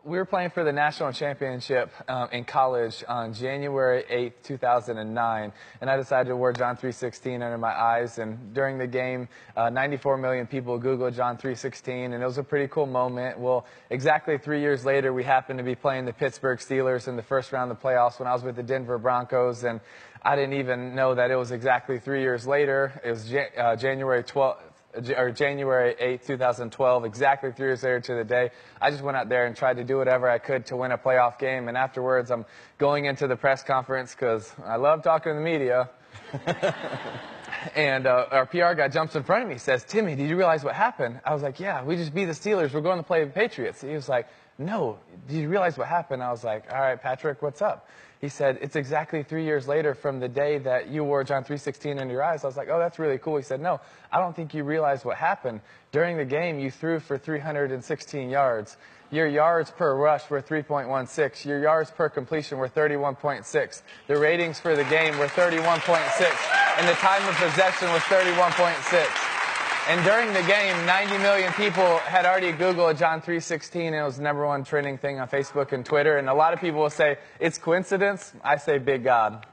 we were playing for the national championship in college on January 8th, 2009, and I decided to wear John 3:16 under my eyes. And during the game, 94 million people Googled John 3:16, and it was a pretty cool moment. Well, exactly 3 years later, we happened to be playing the Pittsburgh Steelers in the first round of the playoffs when I was with the Denver Broncos, and I didn't even know that it was exactly 3 years later. It was January 8th, 2012, exactly 3 years later to the day. I just went out there and tried to do whatever I could to win a playoff game. And afterwards, I'm going into the press conference because I love talking to the media. And our PR guy jumps in front of me, says, "Timmy, did you realize what happened?" I was like, "Yeah, we just beat the Steelers. We're going to play the Patriots." He was like, "No, did you realize what happened?" I was like, "All right, Patrick, what's up?" He said, "It's exactly 3 years later from the day that you wore John 3:16 under your eyes." I was like, "Oh, that's really cool." He said, "No, I don't think you realize what happened. During the game, you threw for 316 yards. Your yards per rush were 3.16. Your yards per completion were 31.6. The ratings for the game were 31.6. And the time of possession was 31.6. And during the game, 90 million people had already Googled John 3:16, and it was the #1 trending thing on Facebook and Twitter. And a lot of people will say, it's coincidence. I say, big God.